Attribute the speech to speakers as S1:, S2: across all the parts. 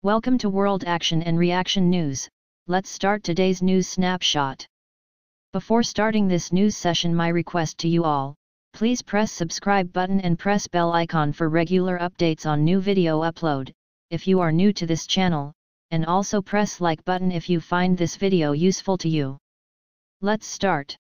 S1: Welcome to World Action and Reaction News. Let's start today's news snapshot. Before starting this news session, my request to you all, please press subscribe button and press bell icon for regular updates on new video upload, if you are new to this channel, and also press like button if you find this video useful to you. Let's start.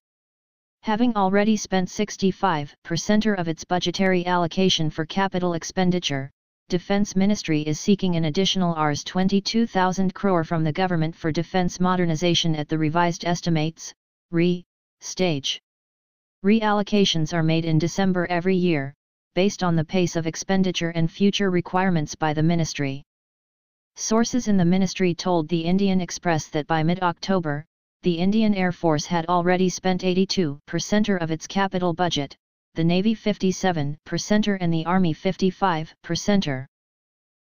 S1: Having already spent 65% of its budgetary allocation for capital expenditure, Defense Ministry is seeking an additional Rs 22,000 crore from the government for defense modernization at the revised estimates, RE, stage. Reallocations are made in December every year, based on the pace of expenditure and future requirements by the ministry. Sources in the ministry told the Indian Express that by mid-October, the Indian Air Force had already spent 82% of its capital budget, the Navy 57% and the Army 55%.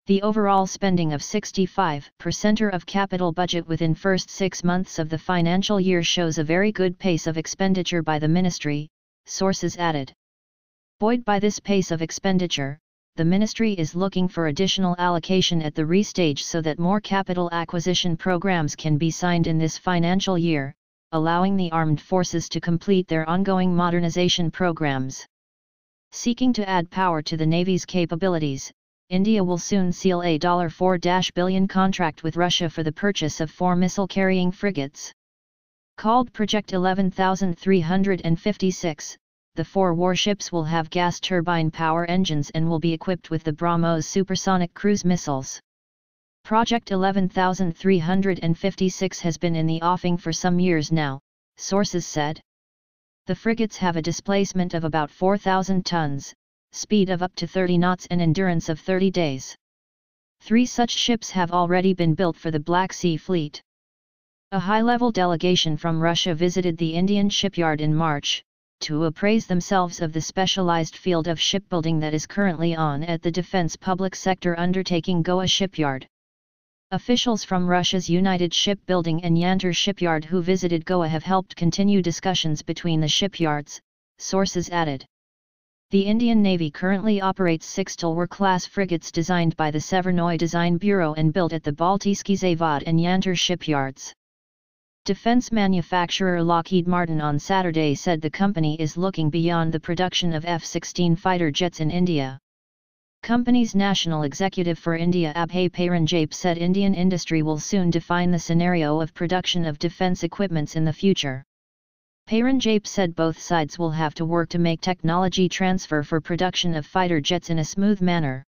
S1: The overall spending of 65% of capital budget within first 6 months of the financial year shows a very good pace of expenditure by the ministry, sources added. Buoyed by this pace of expenditure, the ministry is looking for additional allocation at the restage so that more capital acquisition programs can be signed in this financial year, allowing the armed forces to complete their ongoing modernization programs. Seeking to add power to the Navy's capabilities, India will soon seal a $4 billion contract with Russia for the purchase of 4 missile-carrying frigates. Called Project 11356, the 4 warships will have gas turbine power engines and will be equipped with the BrahMos supersonic cruise missiles. Project 11356 has been in the offing for some years now, sources said. The frigates have a displacement of about 4,000 tons, speed of up to 30 knots and endurance of 30 days. 3 such ships have already been built for the Black Sea Fleet. A high-level delegation from Russia visited the Indian shipyard in March, to appraise themselves of the specialized field of shipbuilding that is currently on at the defense public sector undertaking Goa shipyard. Officials from Russia's United Shipbuilding and Yantar shipyard who visited Goa have helped continue discussions between the shipyards, sources added. The Indian Navy currently operates 6 Tulwar-class frigates designed by the Severnoy Design Bureau and built at the Baltijski Zavod and Yantar shipyards. Defense manufacturer Lockheed Martin on Saturday said the company is looking beyond the production of F-16 fighter jets in India. Company's National Executive for India Abhay Paranjape said Indian industry will soon define the scenario of production of defence equipments in the future. Paranjape said both sides will have to work to make technology transfer for production of fighter jets in a smooth manner.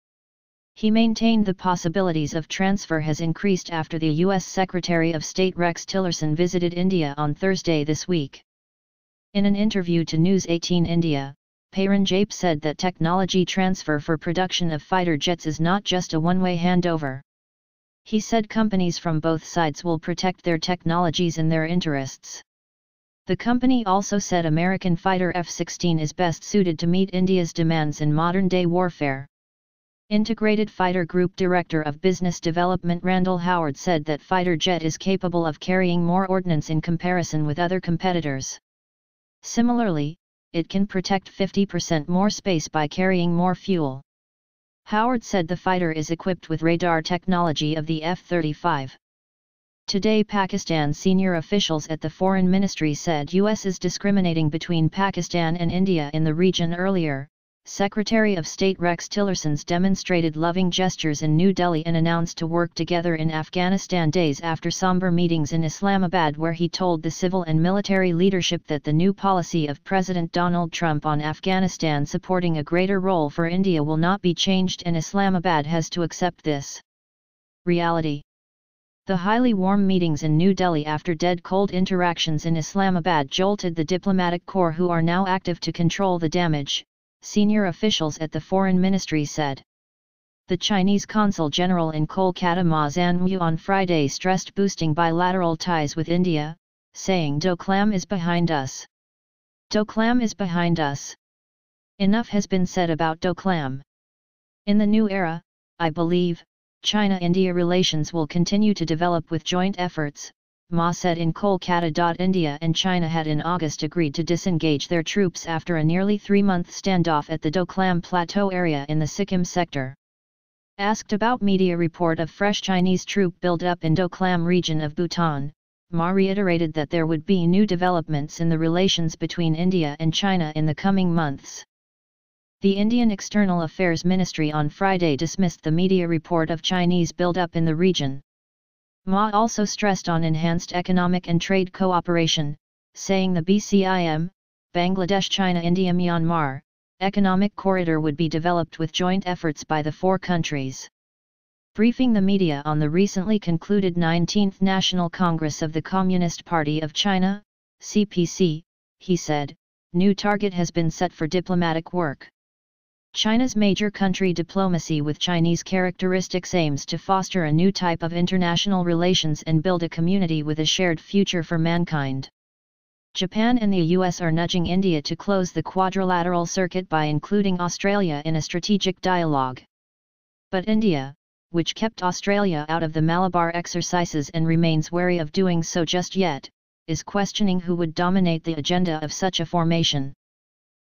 S1: He maintained the possibilities of transfer has increased after the U.S. Secretary of State Rex Tillerson visited India on Thursday this week. In an interview to News 18 India, Paranjape said that technology transfer for production of fighter jets is not just a one-way handover. He said companies from both sides will protect their technologies and their interests. The company also said American fighter F-16 is best suited to meet India's demands in modern-day warfare. Integrated Fighter Group Director of Business Development Randall Howard said that fighter jet is capable of carrying more ordnance in comparison with other competitors. Similarly, it can protect 50% more space by carrying more fuel. Howard said the fighter is equipped with radar technology of the F-35. Today Pakistan senior officials at the Foreign Ministry said US is discriminating between Pakistan and India in the region earlier. Secretary of State Rex Tillerson's demonstrated loving gestures in New Delhi and announced to work together in Afghanistan days after somber meetings in Islamabad where he told the civil and military leadership that the new policy of President Donald Trump on Afghanistan supporting a greater role for India will not be changed and Islamabad has to accept this reality. The highly warm meetings in New Delhi after dead-cold interactions in Islamabad jolted the diplomatic corps who are now active to control the damage, senior officials at the Foreign Ministry said. The Chinese Consul General in Kolkata Ma Zhanwu on Friday stressed boosting bilateral ties with India, saying Doklam is behind us. Doklam is behind us. Enough has been said about Doklam. In the new era, I believe, China-India relations will continue to develop with joint efforts, Ma said in Kolkata. India and China had in August agreed to disengage their troops after a nearly 3-month standoff at the Doklam Plateau area in the Sikkim sector. Asked about media report of fresh Chinese troop build-up in Doklam region of Bhutan, Ma reiterated that there would be new developments in the relations between India and China in the coming months. The Indian External Affairs Ministry on Friday dismissed the media report of Chinese build-up in the region. Ma also stressed on enhanced economic and trade cooperation, saying the BCIM, Bangladesh, China, India, Myanmar, economic corridor would be developed with joint efforts by the four countries. Briefing the media on the recently concluded 19th National Congress of the Communist Party of China, CPC, he said, "New target has been set for diplomatic work. China's major country diplomacy with Chinese characteristics aims to foster a new type of international relations and build a community with a shared future for mankind." Japan and the US are nudging India to close the quadrilateral circuit by including Australia in a strategic dialogue. But India, which kept Australia out of the Malabar exercises and remains wary of doing so just yet, is questioning who would dominate the agenda of such a formation.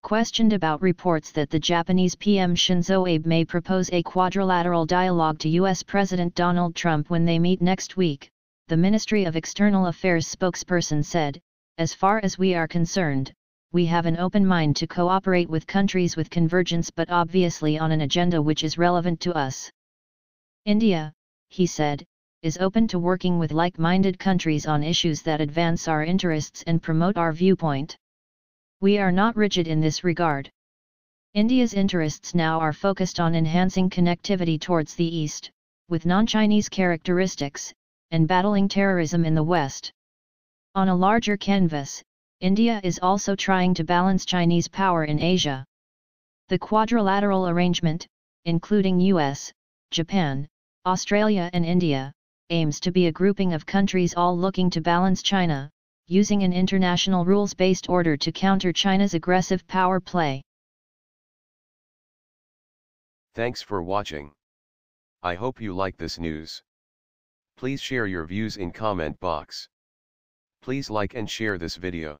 S1: Questioned about reports that the Japanese PM Shinzo Abe may propose a quadrilateral dialogue to US President Donald Trump when they meet next week, the Ministry of External Affairs spokesperson said, "As far as we are concerned, we have an open mind to cooperate with countries with convergence, but obviously on an agenda which is relevant to us. India," he said, "is open to working with like-minded countries on issues that advance our interests and promote our viewpoint. We are not rigid in this regard. India's interests now are focused on enhancing connectivity towards the east, with non-Chinese characteristics, and battling terrorism in the west. On a larger canvas, India is also trying to balance Chinese power in Asia. The quadrilateral arrangement, including US, Japan, Australia and India, aims to be a grouping of countries all looking to balance China, using an international rules-based order to counter China's aggressive power play."
S2: Thanks for watching. I hope you like this news. Please share your views in comment box. Please like and share this video.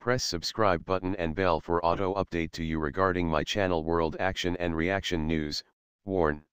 S2: Press subscribe button and bell for auto update to you regarding my channel World Action and Reaction News. Warn.